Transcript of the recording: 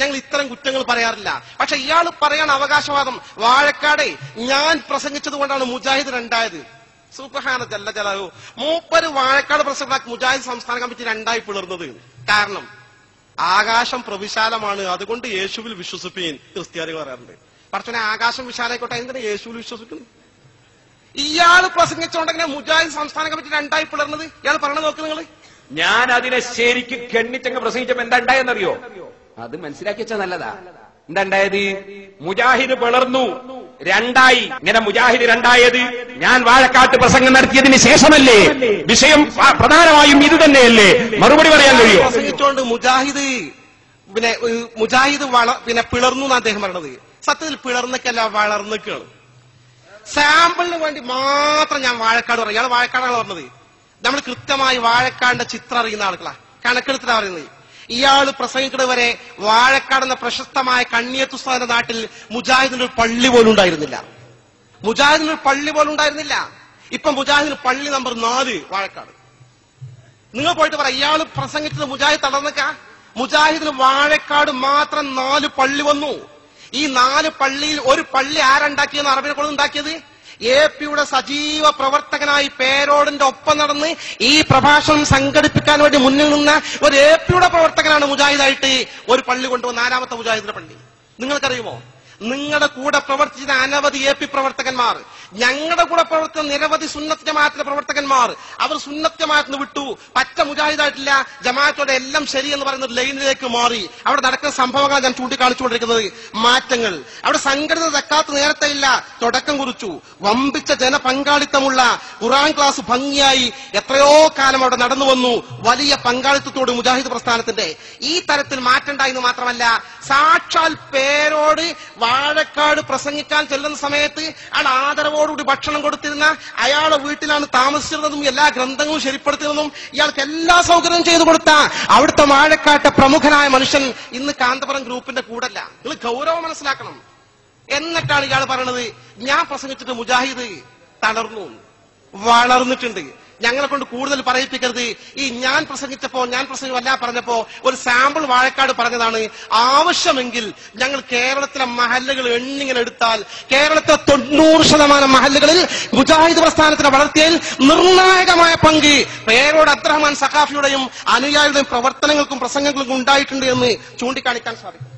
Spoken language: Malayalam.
ഞങ്ങൾ ഇത്തരം കുറ്റങ്ങൾ പറയാറില്ല. പക്ഷെ ഇയാൾ പറയാണ് അവകാശവാദം, വാഴക്കാട് ഞാൻ പ്രസംഗിച്ചത് കൊണ്ടാണ് മുജാഹിദ് രണ്ടായത്. സുബ്ഹാന ജല്ല ജലാലു. മൂപ്പര് വാഴക്കാട് പ്രസംഗിച്ച മുജാഹിദ് സംസ്ഥാന കമ്മിറ്റി രണ്ടായി പിളർന്നത്. കാരണം ആകാശം പ്രവിശാലമാണ്, അതുകൊണ്ട് യേശുവിൽ വിശ്വസിപ്പീൻ ക്രിസ്ത്യാനികൾ പറയാറുണ്ട്. പക്ഷേ ആകാശം വിശാലായിക്കോട്ടെ, എന്തിനാ യേശുവിൽ വിശ്വസിക്കുന്നു? ഇയാൾ പ്രസംഗിച്ചോണ്ടെങ്കിൽ മുജാഹിദ് സംസ്ഥാന കമ്മിറ്റി രണ്ടായി പിളർന്നത് ഇയാൾ പറഞ്ഞത് നോക്ക് നിങ്ങൾ. ഞാൻ അതിനെ ശരിക്ക് കെണ്ണിച്ചങ്ങ് പ്രസംഗിച്ചപ്പോ എന്താ ഉണ്ടായെന്നറിയോ? അത് മനസ്സിലാക്കി വെച്ചാൽ നല്ലതാ. എന്താ ഉണ്ടായത്? മുജാഹിദ് പിളർന്നു, രണ്ടായി. ഇങ്ങനെ മുജാഹിദ് രണ്ടായത് ഞാൻ വാഴക്കാട്ട് പ്രസംഗം നടത്തിയതിന് ശേഷമല്ലേ? വിഷയം പ്രധാനമായും ഇത് തന്നെയല്ലേ? മറുപടി പറയാൻ കഴിയോ? പ്രസംഗിച്ചോണ്ട് മുജാഹിദ് പിന്നെ പിളർന്നു എന്ന് അദ്ദേഹം പറഞ്ഞത്. സത്യത്തിൽ പിളർന്നൊക്കെയല്ല, വളർന്നൊക്കെയാണ്. സാമ്പിളിന് വേണ്ടി മാത്രം ഞാൻ വാഴക്കാട് പറയും. ഇയാൾ വാഴക്കാടാണ് പറഞ്ഞത്. നമ്മൾ കൃത്യമായി വാഴക്കാടിന്റെ ചിത്രം അറിയുന്ന ആളുകളാ, കണക്കെടുത്തിട്ടാ പറയുന്നത്. ഇയാൾ പ്രസംഗിക്കുന്നത് വരെ വാഴക്കാട് എന്ന പ്രശസ്തമായ കണ്ണിയത്തുസ്താദിന്റെ നാട്ടിൽ മുജാഹിദിന് ഒരു പള്ളി പോലും ഉണ്ടായിരുന്നില്ല. മുജാഹിദിന് ഒരു പള്ളി പോലും ഉണ്ടായിരുന്നില്ല. ഇപ്പൊ മുജാഹിദിന് പള്ളി നമ്പർ 4 വാഴക്കാട്. നിങ്ങൾ പോയിട്ട് പറ, ഇയാൾ പ്രസംഗിച്ചത് മുജാഹിദ് തളർന്നേക്കാ? മുജാഹിദിന് വാഴക്കാട് മാത്രം 4 പള്ളി വന്നു. ഈ 4 പള്ളിയിൽ ഒരു പള്ളി ആരുണ്ടാക്കിയെന്ന് അറബിനെ കൊണ്ട് ഉണ്ടാക്കിയത്? എപിയുടെ സജീവ പ്രവർത്തകനായി പേരോടിന്റെ ഒപ്പം നടന്ന് ഈ പ്രഭാഷണം സംഘടിപ്പിക്കാൻ വേണ്ടി മുന്നിൽ നിന്ന ഒരു എപിയുടെ പ്രവർത്തകനാണ് മുജാഹിദായിട്ട് ഒരു പള്ളി കൊണ്ടുവന്ന 4ാമത്തെ മുജാഹിദിന്റെ പള്ളി. നിങ്ങൾക്കറിയുമോ? നിങ്ങളുടെ കൂടെ പ്രവർത്തിച്ച അനവധി എപി പ്രവർത്തകന്മാർ, ഞങ്ങളുടെ കൂടെ പ്രവർത്തിച്ച നിരവധി സുന്നത്ത് ജമാഅത്തിലെ പ്രവർത്തകന്മാർ, അവർ സുന്നത്ത് ജമാഅത്തിന് വിട്ടു, പറ്റ മുജാഹിദായിട്ടില്ല, ജമാഅത്തോടെ എല്ലാം ശരിയെന്ന് പറയുന്ന ഒരു ലൈനിലേക്ക് മാറി. അവിടെ നടക്കുന്ന സംഭവങ്ങൾ ഞാൻ ചൂണ്ടിക്കാണിച്ചുകൊണ്ടിരിക്കുന്നത്. മാറ്റങ്ങൾ അവിടെ സംഘടിത സക്കാത്ത് നേരത്തെ ഇല്ല, തുടക്കം കുറിച്ചു. വമ്പിച്ച ജനപങ്കാളിത്തമുള്ള ഖുർആൻ ക്ലാസ് ഭംഗിയായി എത്രയോ കാലം അവിടെ നടന്നു വന്നു. വലിയ പങ്കാളിത്തത്തോട് മുജാഹിദ് പ്രസ്ഥാനത്തിന്റെ ഈ തരത്തിൽ മാറ്റണ്ടായെന്ന് മാത്രമല്ല, സാക്ഷാൽ പേരോട് വാഴക്കാട് പ്രസംഗിക്കാൻ ചെല്ലുന്ന സമയത്ത് അയാൾ ആദരവോടുകൂടി ഭക്ഷണം കൊടുത്തിരുന്ന, അയാളുടെ വീട്ടിലാണ് താമസിച്ചിരുന്നതും എല്ലാ ഗ്രന്ഥങ്ങളും ശരിപ്പെടുത്തിയിരുന്നതും ഇയാൾക്ക് എല്ലാ സൗകര്യവും ചെയ്തു കൊടുത്ത അവിടുത്തെ വാഴക്കാട്ടെ പ്രമുഖനായ മനുഷ്യൻ ഇന്ന് കാന്തപുരം ഗ്രൂപ്പിന്റെ കൂടല്ല. നിങ്ങൾ ഗൗരവം മനസ്സിലാക്കണം. എന്നിട്ടാണ് ഇയാൾ പറയണത് ഞാൻ പ്രസംഗിച്ചിട്ട് മുജാഹിദ് തളർന്നു, വളർന്നിട്ടുണ്ട്, ഞങ്ങളെ കൊണ്ട് കൂടുതൽ പറയിപ്പിക്കരുത്. ഈ ഞാൻ പ്രസംഗമല്ല പറഞ്ഞപ്പോ ഒരു സാമ്പിൾ വാഴക്കാട് പറഞ്ഞതാണ്. ആവശ്യമെങ്കിൽ ഞങ്ങൾ കേരളത്തിലെ മഹല്ലുകൾ എണ്ണിങ്ങനെ എടുത്താൽ കേരളത്തിലെ 90% മഹല്ലുകളിൽ മുജാഹിദ് പ്രസ്ഥാനത്തിനെ വളർത്തിയതിൽ നിർണായകമായ പങ്ക് പേരോട് അബ്ദുറഹ്മാൻ സഖാഫിയുടെയും അനുയായിയുടെയും പ്രവർത്തനങ്ങൾക്കും പ്രസംഗങ്ങൾക്കും ഉണ്ടായിട്ടുണ്ട് എന്ന് ചൂണ്ടിക്കാണിക്കാൻ സാധിക്കും.